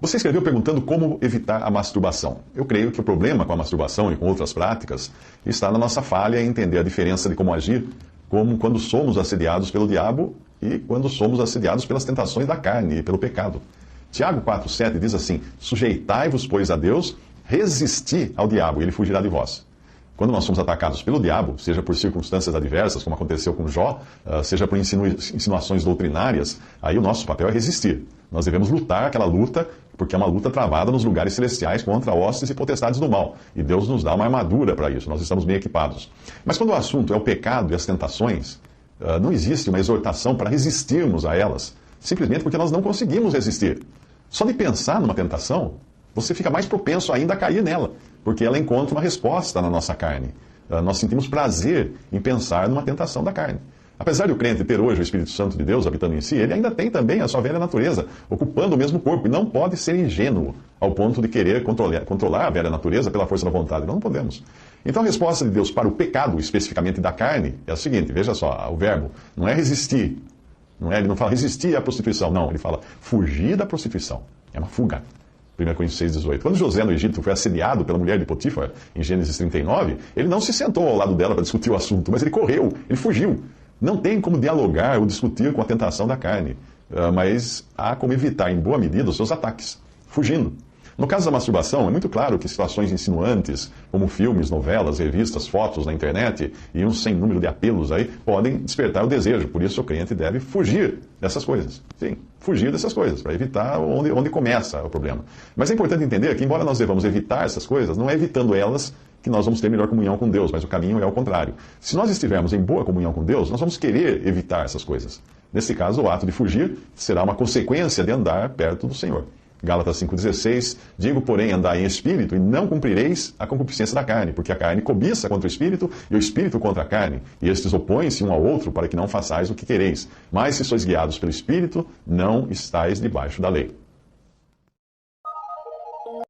Você escreveu perguntando como evitar a masturbação. Eu creio que o problema com a masturbação e com outras práticas está na nossa falha em entender a diferença de como agir, como quando somos assediados pelo diabo e quando somos assediados pelas tentações da carne e pelo pecado. Tiago 4,7 diz assim: sujeitai-vos, pois, a Deus, resisti ao diabo e ele fugirá de vós. Quando nós somos atacados pelo diabo, seja por circunstâncias adversas, como aconteceu com Jó, seja por insinuações doutrinárias, aí o nosso papel é resistir. Nós devemos lutar aquela luta, porque é uma luta travada nos lugares celestiais contra hostes e potestades do mal. E Deus nos dá uma armadura para isso, nós estamos bem equipados. Mas quando o assunto é o pecado e as tentações, não existe uma exortação para resistirmos a elas, simplesmente porque nós não conseguimos resistir. Só de pensar numa tentação, você fica mais propenso ainda a cair nela, porque ela encontra uma resposta na nossa carne. Nós sentimos prazer em pensar numa tentação da carne. Apesar de o crente ter hoje o Espírito Santo de Deus habitando em si, ele ainda tem também a sua velha natureza, ocupando o mesmo corpo, e não pode ser ingênuo ao ponto de querer controlar a velha natureza pela força da vontade. Nós não podemos. Então a resposta de Deus para o pecado, especificamente da carne, é a seguinte: veja só, o verbo não é resistir, ele não fala resistir à prostituição, não, ele fala fugir da prostituição. É uma fuga. 1 Coríntios 6,18. Quando José no Egito foi assediado pela mulher de Potifar, em Gênesis 39, ele não se sentou ao lado dela para discutir o assunto, mas ele correu, ele fugiu. Não tem como dialogar ou discutir com a tentação da carne, mas há como evitar, em boa medida, os seus ataques, fugindo. No caso da masturbação, é muito claro que situações insinuantes, como filmes, novelas, revistas, fotos na internet e um sem número de apelos aí, podem despertar o desejo. Por isso o crente deve fugir dessas coisas. Sim, fugir dessas coisas, para evitar onde começa o problema. Mas é importante entender que, embora nós devamos evitar essas coisas, não é evitando elas que nós vamos ter melhor comunhão com Deus, mas o caminho é ao contrário. Se nós estivermos em boa comunhão com Deus, nós vamos querer evitar essas coisas. Nesse caso, o ato de fugir será uma consequência de andar perto do Senhor. Gálatas 5,16, digo, porém, andai em espírito, e não cumprireis a concupiscência da carne, porque a carne cobiça contra o espírito, e o espírito contra a carne, e estes opõem-se um ao outro, para que não façais o que quereis. Mas se sois guiados pelo espírito, não estáis debaixo da lei.